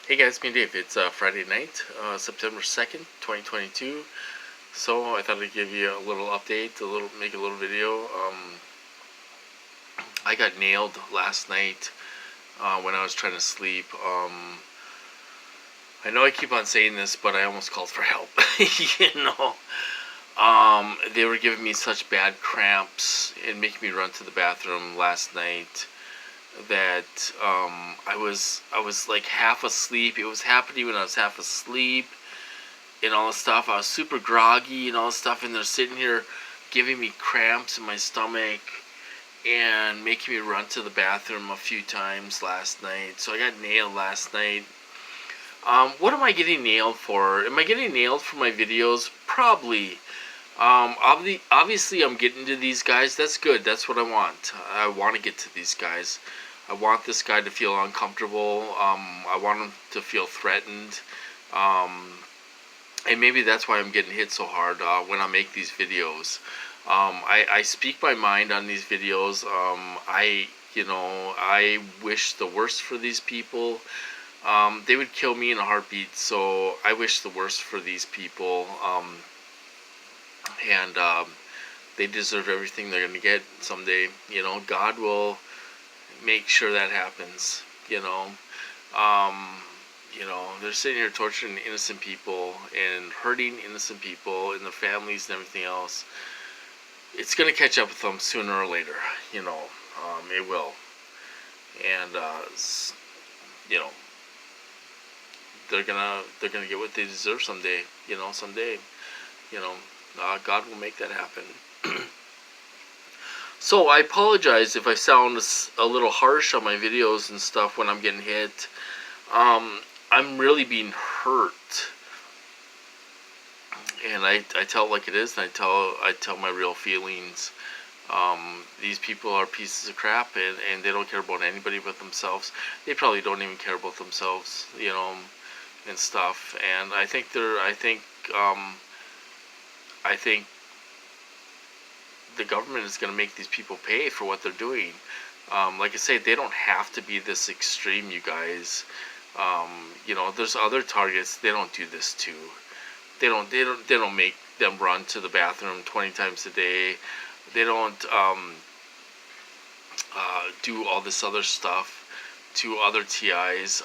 Hey guys, me Dave. It's Friday night, September 2nd, 2022. So I thought I'd give you a little update, make a little video. I got nailed last night when I was trying to sleep. I know I keep on saying this, but I almost called for help. you know, they were giving me such bad cramps and making me run to the bathroom last night that I was like half asleep. It was happening when I was half asleep and all this stuff. I was super groggy and all this stuff, and they're sitting here giving me cramps in my stomach and making me run to the bathroom a few times last night. So I got nailed last night. What am I getting nailed for? Am I getting nailed for my videos? Probably. Obviously, I'm getting to these guys. That's good. That's what I want. I want to get to these guys. I want this guy to feel uncomfortable. I want him to feel threatened. And maybe that's why I'm getting hit so hard when I make these videos. I speak my mind on these videos. I wish the worst for these people. They would kill me in a heartbeat, so I wish the worst for these people. And they deserve everything they're going to get someday. God will make sure that happens. They're sitting here torturing innocent people and hurting innocent people and their families and everything else. It's going to catch up with them sooner or later. It will. And they're gonna get what they deserve someday. Someday. God will make that happen. So I apologize if I sound a little harsh on my videos and stuff when I'm getting hit. I'm really being hurt, and I tell it like it is, and I tell my real feelings. These people are pieces of crap, and they don't care about anybody but themselves. They probably don't even care about themselves, and stuff. And I think the government is going to make these people pay for what they're doing. Like I say, they don't have to be this extreme, you guys. There's other targets they don't do this to. They don't make them run to the bathroom 20 times a day. They don't do all this other stuff to other TIs.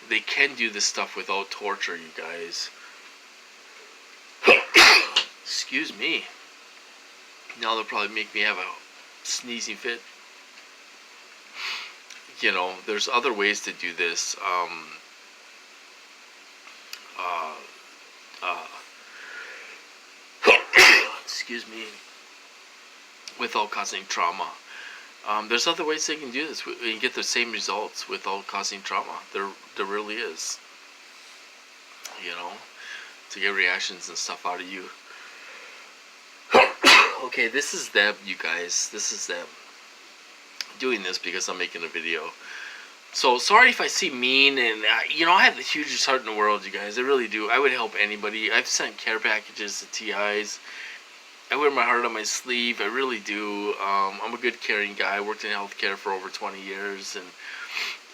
They can do this stuff without torture, you guys. Excuse me. Now they'll probably make me have a sneezing fit. There's other ways to do this. Excuse me. Without causing trauma. There's other ways they can do this and get the same results without causing trauma. There really is. To get reactions and stuff out of you. Okay, this is them, you guys. This is them doing this because I'm making a video. So sorry if I seem mean, and I have the hugest heart in the world, you guys. I really do. I would help anybody. I've sent care packages to TIs. I wear my heart on my sleeve. I really do. I'm a good caring guy. I worked in healthcare for over 20 years, and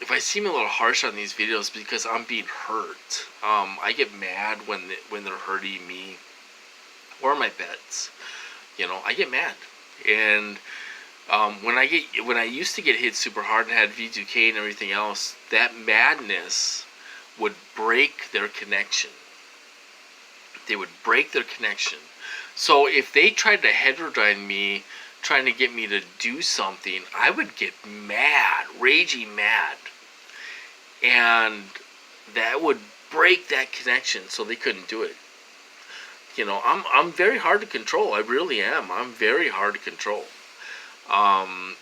if I seem a little harsh on these videos, because I'm being hurt. I get mad when they're hurting me or my pets. I get mad, and when I used to get hit super hard and had V2K and everything else, that madness would break their connection. They would break their connection. So if they tried to heterodyne me, trying to get me to do something, I would get mad, raging mad, and that would break that connection, so they couldn't do it. I'm very hard to control. I really am. I'm very hard to control.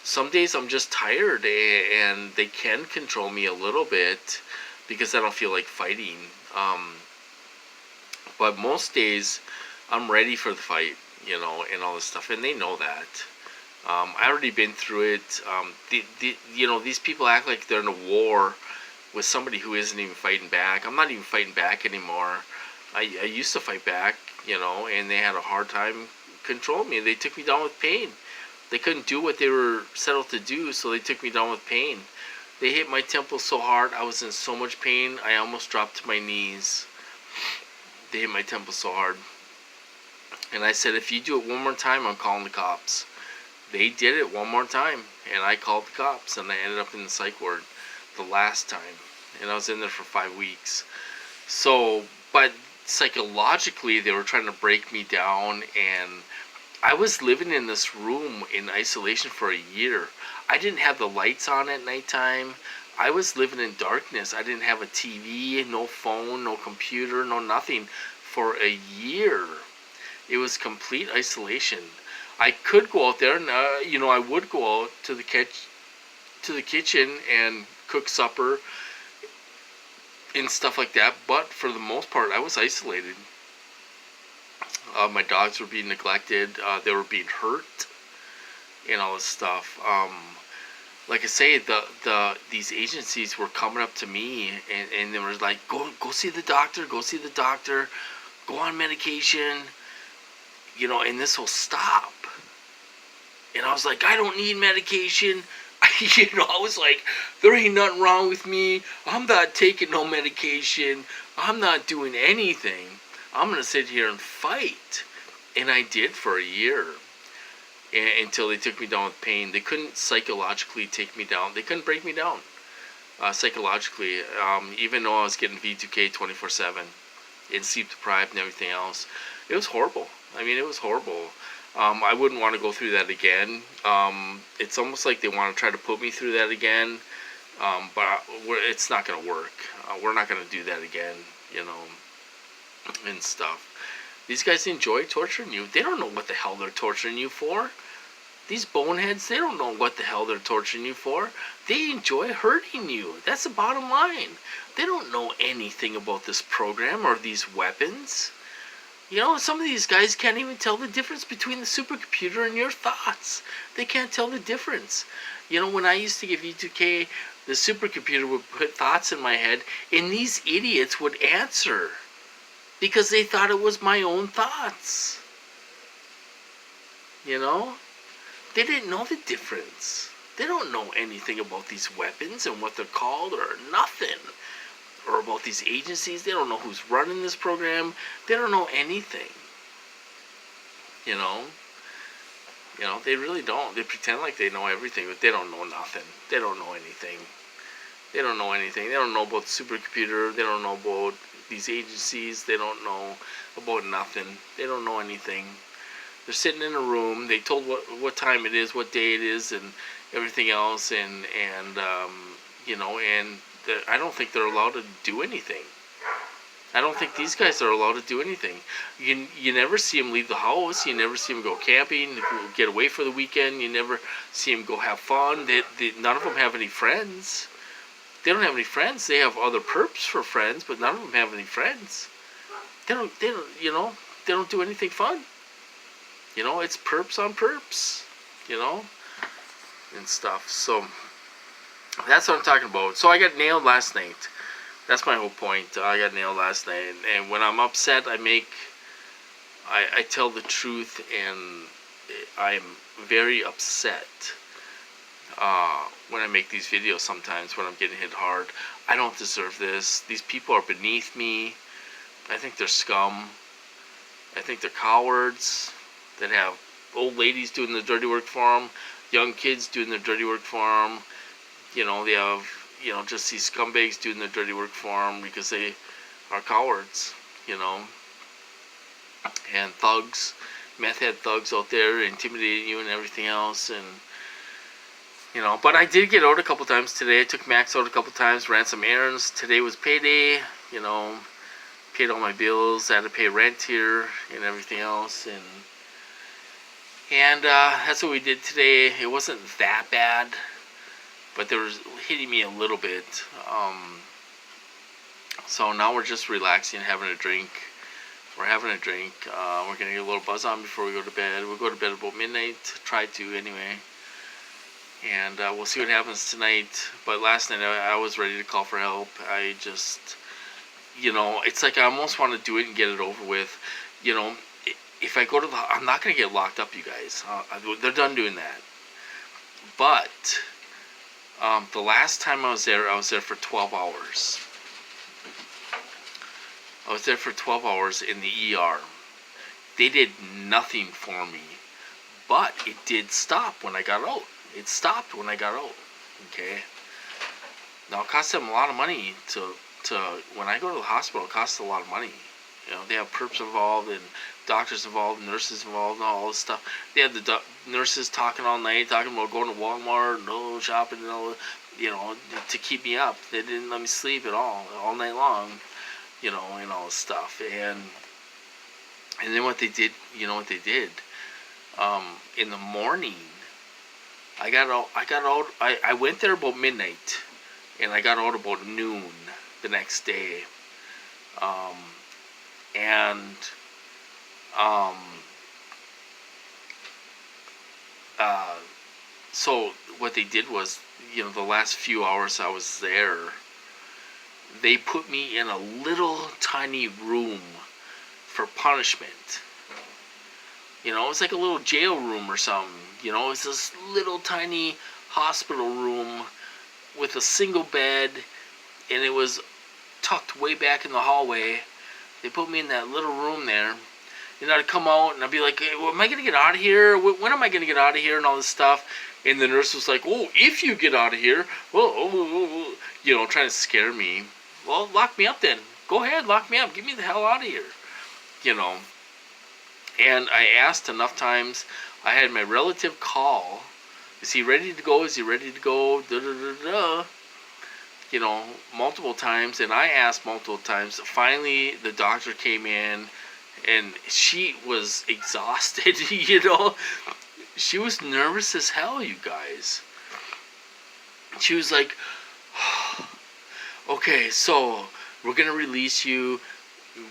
Some days I'm just tired, and they can control me a little bit because I don't feel like fighting. But most days I'm ready for the fight, and all this stuff, and they know that. I already been through it. These people act like they're in a war with somebody who isn't even fighting back. I'm not even fighting back anymore. I used to fight back, and they had a hard time controlling me. They took me down with pain. They couldn't do what they were set out to do, so they took me down with pain. They hit my temple so hard, I was in so much pain, I almost dropped to my knees. They hit my temple so hard. And I said, if you do it one more time, I'm calling the cops. They did it one more time, and I called the cops, and I ended up in the psych ward the last time. And I was in there for 5 weeks. So, but psychologically, they were trying to break me down, and I was living in this room in isolation for a year. I didn't have the lights on at nighttime. I was living in darkness. I didn't have a TV, no phone, no computer, no nothing for a year. It was complete isolation. I could go out there, and I would go out to the kitchen and cook supper and stuff like that. But for the most part, I was isolated. My dogs were being neglected. They were being hurt, and all this stuff. Like I say, these agencies were coming up to me, and they were like, go see the doctor, go see the doctor, go on medication, and this will stop. And I was like, I don't need medication. I was like, there ain't nothing wrong with me. I'm not taking no medication. I'm not doing anything. I'm going to sit here and fight. And I did for a year. Until they took me down with pain. They couldn't psychologically take me down. They couldn't break me down psychologically. Even though I was getting V2K 24/7 and sleep deprived and everything else. It was horrible. I mean, it was horrible. I wouldn't want to go through that again. It's almost like they want to try to put me through that again. But it's not going to work. We're not going to do that again, and stuff. These guys enjoy torturing you. They don't know what the hell they're torturing you for. These boneheads, they don't know what the hell they're torturing you for. They enjoy hurting you. That's the bottom line. They don't know anything about this program or these weapons. Some of these guys can't even tell the difference between the supercomputer and your thoughts. They can't tell the difference. When I used to give V2K, the supercomputer would put thoughts in my head, and these idiots would answer. Because they thought it was my own thoughts. They didn't know the difference. They don't know anything about these weapons and what they're called or nothing. Or about these agencies. They don't know who's running this program. They don't know anything. They really don't. They pretend like they know everything, but they don't know nothing. They don't know anything. They don't know anything. They don't know about the supercomputer. They don't know about these agencies. They don't know about nothing. They don't know anything. They're sitting in a room. They told what time it is, what day it is, and everything else. And I don't think they're allowed to do anything. I don't think these guys are allowed to do anything. You never see them leave the house. You never see them go camping, get away for the weekend. You never see them go have fun. None of them have any friends. They don't have any friends. They have other perps for friends, but none of them have any friends. They don't do anything fun. It's perps on perps, and stuff. So that's what I'm talking about. So I got nailed last night. That's my whole point. I got nailed last night, and when I'm upset, I tell the truth, and I'm very upset. When I make these videos sometimes when I'm getting hit hard. I don't deserve this. These people are beneath me. I think they're scum. I think they're cowards that have old ladies doing the dirty work for them, young kids doing their dirty work for them. They have, just these scumbags doing their dirty work for them because they are cowards, and thugs, meth head thugs out there intimidating you and everything else, and but I did get out a couple times today. I took Max out a couple times, ran some errands. Today was payday, paid all my bills. I had to pay rent here and everything else, and that's what we did today. It wasn't that bad, but there was hitting me a little bit. So now we're just relaxing, having a drink. We're having a drink. We're gonna get a little buzz on before we go to bed. We'll go to bed about midnight. Try to anyway. And we'll see what happens tonight. But last night I was ready to call for help. I just, it's like I almost want to do it and get it over with. If I go to I'm not going to get locked up, you guys. They're done doing that. But The last time I was there for 12 hours. I was there for 12 hours in the ER. They did nothing for me, but it did stop when I got out. It stopped when I got out. Okay. Now it costs them a lot of money to when I go to the hospital. It costs a lot of money. You know, they have perps involved and doctors involved, nurses involved, and all this stuff. They had the nurses talking all night, talking about going to Walmart, no shopping, no, you know, to keep me up. They didn't let me sleep at all night long, you know, and all this stuff. And then what they did, you know what they did? In the morning, I got out. I went there about midnight, and I got out about noon the next day. And so what they did was, you know, the last few hours I was there, they put me in a little tiny room for punishment. You know, it was like a little jail room or something. You know, it was this little tiny hospital room with a single bed, and it was tucked way back in the hallway. They put me in that little room there. And I'd come out and I'd be like, hey, well, am I going to get out of here? When am I going to get out of here? And all this stuff. And the nurse was like, oh, if you get out of here, well, you know, trying to scare me. Well, lock me up then. Go ahead, lock me up. Get me the hell out of here. You know. And I asked enough times. I had my relative call. Is he ready to go? Is he ready to go? Da-da-da-da. You know, multiple times. And I asked multiple times. Finally, the doctor came in. And she was exhausted, you know. She was nervous as hell, you guys. She was like, okay, so we're going to release you.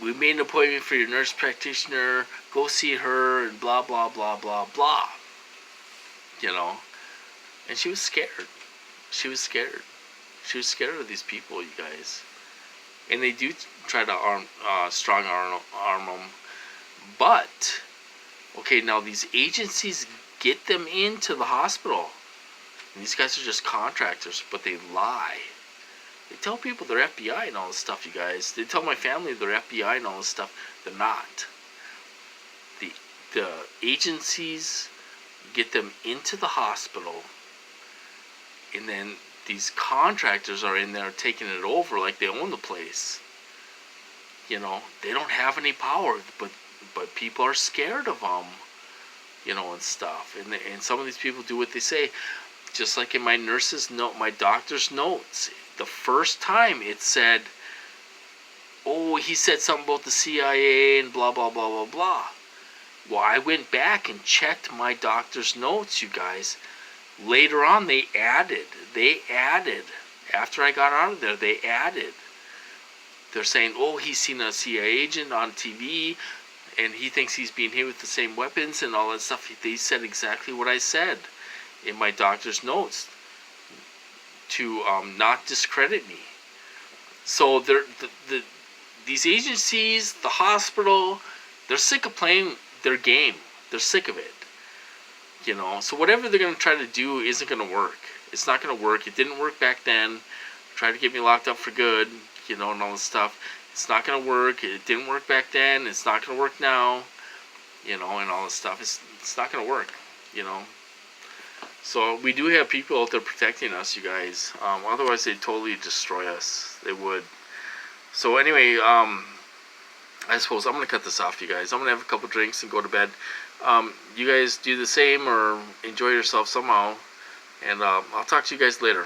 We made an appointment for your nurse practitioner. Go see her and blah, blah, blah, blah, blah. You know. And she was scared. She was scared. She was scared of these people, you guys. And they do try to strong arm them. But, okay, now these agencies get them into the hospital. And these guys are just contractors, but they lie. They tell people they're FBI and all this stuff, you guys. They tell my family they're FBI and all this stuff. They're not. The agencies get them into the hospital, and then these contractors are in there taking it over like they own the place. You know, they don't have any power, but people are scared of them, you know, and stuff. And some of these people do what they say. Just like in my nurse's note, my doctor's notes, the first time it said, oh, he said something about the CIA and blah, blah, blah, blah, blah. Well, I went back and checked my doctor's notes, you guys. Later on, they added, after I got out of there, they added. They're saying, oh, he's seen a CIA agent on TV, and he thinks he's being hit with the same weapons and all that stuff. They said exactly what I said in my doctor's notes to not discredit me. So these agencies, the hospital, they're sick of playing their game. They're sick of it. You know, so whatever they're going to try to do isn't going to work. It's not going to work. It didn't work back then. Tried to get me locked up for good, you know, and all this stuff. It's not going to work. It didn't work back then. It's not going to work now, you know, and all this stuff. It's not going to work, you know. So we do have people out there protecting us, you guys. Otherwise, they'd totally destroy us. They would. So anyway, I suppose I'm going to cut this off, you guys. I'm going to have a couple drinks and go to bed. You guys do the same or enjoy yourself somehow. And I'll talk to you guys later.